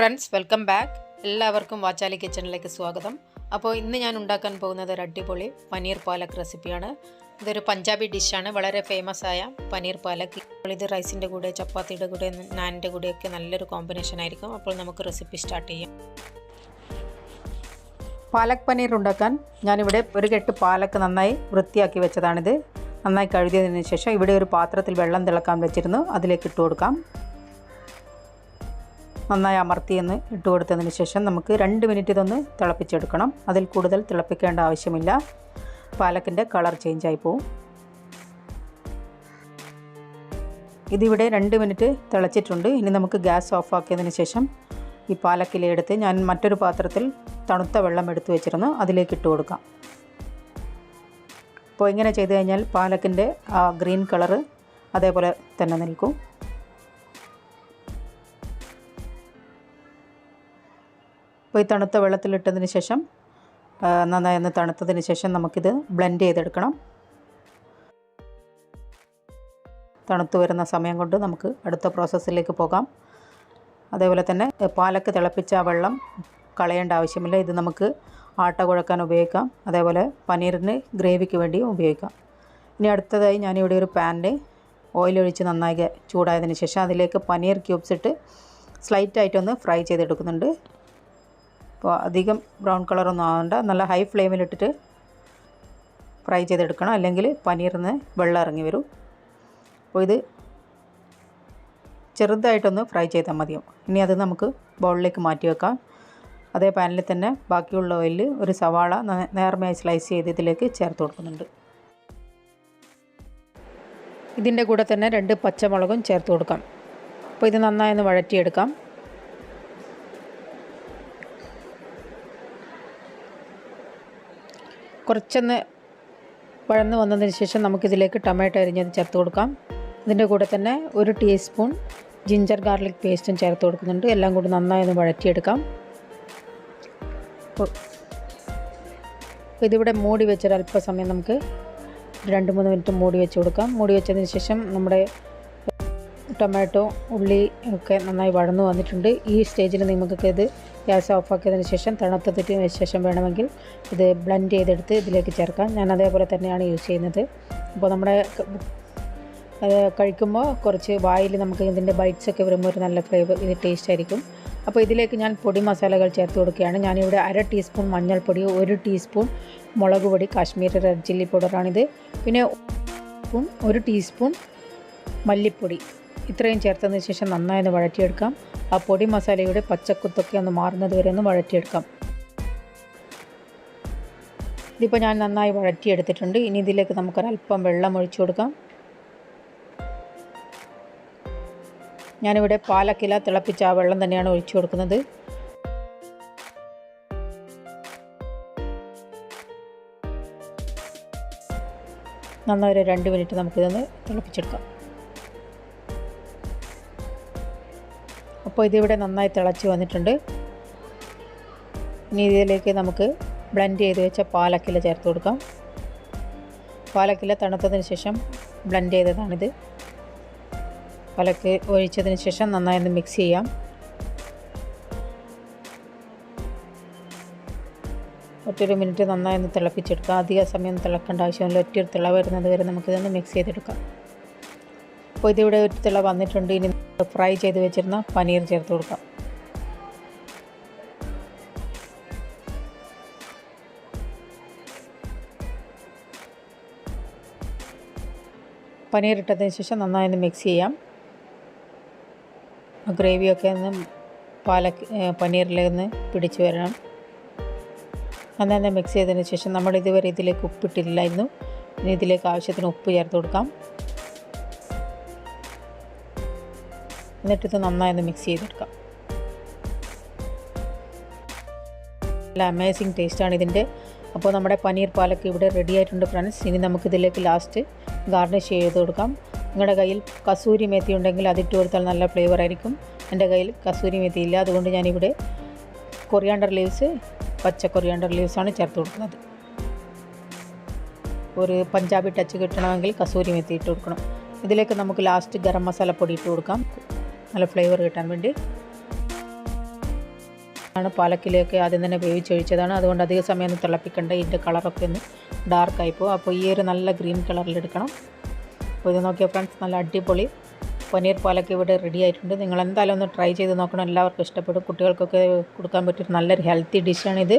Friends welcome back. എല്ലാവർക്കും വാച്ചാലി കിച്ചണിലേക്ക് സ്വാഗതം. അപ്പോൾ ഇന്ന് ഞാൻ ഉണ്ടാക്കാൻ പോകുന്നത് ഒരു അടിപൊളി പനീർ പാലക് റെസിപ്പിയാണ്. ഇതൊരു പഞ്ചാബി ഡിഷാണ്, വളരെ ഫേമസ് ആയ പനീർ പാലക്. ഇത് റൈസിൻ്റെ കൂടെ, ചപ്പാത്തിയുടെ കൂടെ, നാനിൻ്റെ കൂടെയൊക്കെ നല്ലൊരു കോമ്പിനേഷൻ ആയിരിക്കും. അപ്പോൾ നമുക്ക് റെസിപ്പി സ്റ്റാർട്ട് ചെയ്യാം. പാലക് പനീർ ഉണ്ടാക്കാൻ ഞാനിവിടെ ഒരു കെട്ട് പാലക്ക് നന്നായി വൃത്തിയാക്കി വെച്ചതാണിത്. നന്നായി കഴുകിയതിന് ശേഷം ഇവിടെ ഒരു പാത്രത്തിൽ വെള്ളം തിളക്കാൻ വെച്ചിരുന്നു, അതിലേക്ക് ഇട്ട് കൊടുക്കാം. നന്നായി അമർത്തിയെന്ന് ഇട്ട് കൊടുത്തതിന് ശേഷം നമുക്ക് 2 മിനിറ്റ് ഇതൊന്ന് തിളപ്പിച്ചെടുക്കണം. അതിൽ കൂടുതൽ തിളപ്പിക്കേണ്ട ആവശ്യമില്ല, പാലക്കിൻ്റെ കളർ ചേഞ്ചായി പോവും. ഇതിവിടെ 2 മിനിറ്റ് തിളച്ചിട്ടുണ്ട്. ഇനി നമുക്ക് ഗ്യാസ് ഓഫ് ആക്കിയതിന് ശേഷം ഈ പാലക്കിലെടുത്ത് ഞാൻ മറ്റൊരു പാത്രത്തിൽ തണുത്ത വെള്ളം എടുത്തു വെച്ചിരുന്നു, അതിലേക്ക് ഇട്ട് കൊടുക്കാം. അപ്പോൾ ഇങ്ങനെ ചെയ്ത് കഴിഞ്ഞാൽ പാലക്കിൻ്റെ ആ ഗ്രീൻ കളറ് അതേപോലെ തന്നെ നിൽക്കും. അപ്പോൾ ഈ തണുത്ത വെള്ളത്തിലിട്ടതിന് ശേഷം നന്നായി ഒന്ന് തണുത്തതിന് ശേഷം നമുക്കിത് ബ്ലെൻഡ് ചെയ്തെടുക്കണം. തണുത്ത് വരുന്ന സമയം കൊണ്ട് നമുക്ക് അടുത്ത പ്രോസസ്സിലേക്ക് പോകാം. അതേപോലെ തന്നെ പാലക്ക് തിളപ്പിച്ച വെള്ളം കളയേണ്ട ആവശ്യമില്ല. ഇത് നമുക്ക് ആട്ട കുഴക്കാൻ ഉപയോഗിക്കാം, അതേപോലെ പനീറിന് ഗ്രേവിക്ക് വേണ്ടിയും ഉപയോഗിക്കാം. ഇനി അടുത്തതായി ഞാനിവിടെ ഒരു പാനിൽ ഓയിലൊഴിച്ച് നന്നായി ചൂടായതിന് ശേഷം അതിലേക്ക് പനീർ ക്യൂബ്സ് ഇട്ട് സ്ലൈറ്റായിട്ടൊന്ന് ഫ്രൈ ചെയ്തെടുക്കുന്നുണ്ട്. അപ്പോൾ അധികം ബ്രൗൺ കളറൊന്നും ആവണ്ട, നല്ല ഹൈ ഫ്ലെയിമിലിട്ടിട്ട് ഫ്രൈ ചെയ്തെടുക്കണം, അല്ലെങ്കിൽ പനീറിന് വെള്ളം ഇറങ്ങി വരും. അപ്പോൾ ഇത് ചെറുതായിട്ടൊന്ന് ഫ്രൈ ചെയ്താൽ മതിയാവും. ഇനി അത് നമുക്ക് ബൗളിലേക്ക് മാറ്റി വെക്കാം. അതേ പാനിൽ തന്നെ ബാക്കിയുള്ള ഓയിലിൽ ഒരു സവാള നേർമയായി സ്ലൈസ് ചെയ്ത് ഇതിലേക്ക് ചേർത്ത് കൊടുക്കുന്നുണ്ട്. ഇതിൻ്റെ കൂടെ തന്നെ 2 പച്ചമുളകും ചേർത്ത് കൊടുക്കാം. അപ്പോൾ ഇത് നന്നായി ഒന്ന് വഴറ്റിയെടുക്കാം. കുറച്ചൊന്ന് വഴന്ന് വന്നതിന് ശേഷം നമുക്കിതിലേക്ക് ടൊമാറ്റോ അരിഞ്ഞത് ചേർത്ത് കൊടുക്കാം. ഇതിൻ്റെ കൂടെ തന്നെ 1 ടീസ്പൂൺ ജിഞ്ചർ ഗാർലിക് പേസ്റ്റും ചേർത്ത് കൊടുക്കുന്നുണ്ട്. എല്ലാം കൂടി നന്നായി ഒന്ന് വഴറ്റിയെടുക്കാം. ഇതിവിടെ മൂടി വെച്ചൊരല്പസമയം നമുക്ക് 2-3 മിനിറ്റ് മൂടി വെച്ച് കൊടുക്കാം. മൂടി വെച്ചതിന് ശേഷം നമ്മുടെ ടൊമാറ്റോ ഉള്ളി ഒക്കെ നന്നായി വഴന്നു വന്നിട്ടുണ്ട്. ഈ സ്റ്റേജിൽ നമുക്കൊക്കെ ഇത് ഗ്യാസ് ഓഫാക്കിയതിന് ശേഷം തണുത്തതിന് ശേഷം വേണമെങ്കിൽ ഇത് ബ്ലെൻഡ് ചെയ്തെടുത്ത് ഇതിലേക്ക് ചേർക്കാം. ഞാൻ അതേപോലെ തന്നെയാണ് യൂസ് ചെയ്യുന്നത്. അപ്പോൾ നമ്മുടെ കഴിക്കുമ്പോൾ കുറച്ച് വായിൽ നമുക്ക് ഇതിൻ്റെ ബൈറ്റ്സൊക്കെ വരുമ്പോൾ ഒരു നല്ല ഫ്ലേവർ, ഇത് ടേസ്റ്റ് ആയിരിക്കും. അപ്പോൾ ഇതിലേക്ക് ഞാൻ പൊടി മസാലകൾ ചേർത്ത് കൊടുക്കുകയാണ്. ഞാനിവിടെ 1/2 ടീസ്പൂൺ മഞ്ഞൾപ്പൊടി, 1 ടീസ്പൂൺ മുളക് പൊടി, കാശ്മീരി റെഡ് ചില്ലി പൗഡറാണിത്, പിന്നെ 1 ടീസ്പൂൺ മല്ലിപ്പൊടി, ഇത്രയും ചേർത്തതിന് ശേഷം നന്നായി ഒന്ന് വഴറ്റിയെടുക്കാം. ആ പൊടി മസാലയുടെ പച്ചക്കുത്തൊക്കെ ഒന്ന് മാറുന്നത് വരെ ഒന്ന് വഴറ്റിയെടുക്കാം. ഇതിപ്പോൾ ഞാൻ നന്നായി വഴറ്റിയെടുത്തിട്ടുണ്ട്. ഇനി ഇതിലേക്ക് നമുക്കൊരല്പം വെള്ളം ഒഴിച്ചു കൊടുക്കാം. ഞാനിവിടെ പാലക്കില തിളപ്പിച്ച ആ വെള്ളം തന്നെയാണ് ഒഴിച്ചു കൊടുക്കുന്നത്. നന്നായി ഒരു 2 മിനിറ്റ് നമുക്കിതൊന്ന് തിളപ്പിച്ചെടുക്കാം. അപ്പോൾ ഇതിവിടെ നന്നായി തിളച്ച് വന്നിട്ടുണ്ട്. ഇനി ഇതിലേക്ക് നമുക്ക് ബ്ലെൻഡ് ചെയ്ത് വെച്ച പാലക്കില ചേർത്ത് കൊടുക്കാം. പാലക്കില തണുത്തതിന് ശേഷം ബ്ലെൻഡ് ചെയ്തതാണിത്. പാലക്ക് ഒഴിച്ചതിന് ശേഷം നന്നായി ഒന്ന് മിക്സ് ചെയ്യാം. ഒറ്റൊരു മിനിറ്റ് നന്നായി ഒന്ന് തിളപ്പിച്ചെടുക്കാം. അധിക സമയം തിളക്കേണ്ട ആവശ്യമില്ല, ഒറ്റൊരു തിള വരുന്നത് വരെ നമുക്കിതൊന്ന് മിക്സ് ചെയ്തെടുക്കാം. അപ്പോൾ ഇതിവിടെ ഒരു തിള വന്നിട്ടുണ്ട്. ഇനി ഫ്രൈ ചെയ്ത് വെച്ചിരുന്ന പനീർ ചേർത്ത് കൊടുക്കാം. പനീർ ഇട്ടതിന് ശേഷം നന്നായി ഒന്ന് മിക്സ് ചെയ്യാം. ഗ്രേവിയൊക്കെ ഒന്ന് പനീറിലൊന്ന് പിടിച്ച് വരണം. നന്നായി മിക്സ് ചെയ്തതിന് ശേഷം നമ്മൾ ഇതുവരെ ഇതിലേക്ക് ഉപ്പിട്ടില്ലായിരുന്നു. ഇനി ഇതിലേക്ക് ആവശ്യത്തിന് ഉപ്പ് ചേർത്ത് കൊടുക്കാം. എന്നിട്ടിത് നന്നായി ഒന്ന് മിക്സ് ചെയ്തെടുക്കാം. നല്ല അമേസിങ് ടേസ്റ്റാണ് ഇതിൻ്റെ. അപ്പോൾ നമ്മുടെ പനീർ പാലക്ക് ഇവിടെ റെഡി ആയിട്ടുണ്ട് ഫ്രണ്ട്സ്. ഇനി നമുക്കിതിലേക്ക് ലാസ്റ്റ് ഗാർണിഷ് ചെയ്ത് കൊടുക്കാം. നിങ്ങളുടെ കയ്യിൽ കസൂരി മേത്തി ഉണ്ടെങ്കിൽ അതിട്ട് കൊടുത്താൽ നല്ല ഫ്ലേവർ ആയിരിക്കും. എൻ്റെ കയ്യിൽ കസൂരി മേത്തി ഇല്ല, അതുകൊണ്ട് ഞാനിവിടെ കൊറിയാണ്ടർ ലീവ്സ്, പച്ച കൊറിയാണ്ടർ ലീവ്സാണ് ചേർത്ത് കൊടുക്കുന്നത്. ഒരു പഞ്ചാബി ടച്ച് കിട്ടണമെങ്കിൽ കസൂരി മേത്തി ഇട്ട് കൊടുക്കണം. ഇതിലേക്ക് നമുക്ക് ലാസ്റ്റ് ഗരം മസാല പൊടി ഇട്ട് കൊടുക്കാം, നല്ല ഫ്ലേവർ കിട്ടാൻ വേണ്ടി. ആണ് പാലക്കിലേക്ക് ആദ്യം തന്നെ വേവിച്ചൊഴിച്ചതാണ്. അതുകൊണ്ട് അധിക സമയം ഒന്ന് തിളപ്പിക്കേണ്ട. ഇതിൻ്റെ കളറൊക്കെ ഒന്ന് ഡാർക്കായി പോകും. അപ്പോൾ ഈ ഒരു നല്ല ഗ്രീൻ കളറിലെടുക്കണം. അപ്പോൾ ഇത് നോക്കിയാൽ ഫ്രണ്ട്സ്, നല്ല അടിപൊളി പനീർ പാലക്ക് ഇവിടെ റെഡി ആയിട്ടുണ്ട്. നിങ്ങൾ എന്തായാലും ഒന്ന് ട്രൈ ചെയ്ത് നോക്കണം. എല്ലാവർക്കും ഇഷ്ടപ്പെടും. കുട്ടികൾക്കൊക്കെ കൊടുക്കാൻ പറ്റിയ നല്ലൊരു ഹെൽത്തി ഡിഷാണിത്.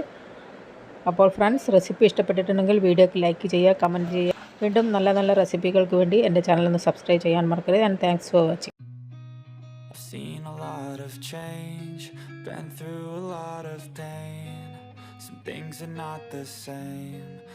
അപ്പോൾ ഫ്രണ്ട്സ്, റെസിപ്പി ഇഷ്ടപ്പെട്ടിട്ടുണ്ടെങ്കിൽ വീഡിയോക്ക് ലൈക്ക് ചെയ്യുക, കമൻറ്റ് ചെയ്യുക. വീണ്ടും നല്ല നല്ല റെസിപ്പികൾക്ക് വേണ്ടി എൻ്റെ ചാനൽ ഒന്ന് സബ്സ്ക്രൈബ് ചെയ്യാൻ മറക്കരുത്. And thanks for watching. Seen a lot of change, been through a lot of pain. Some things are not the same.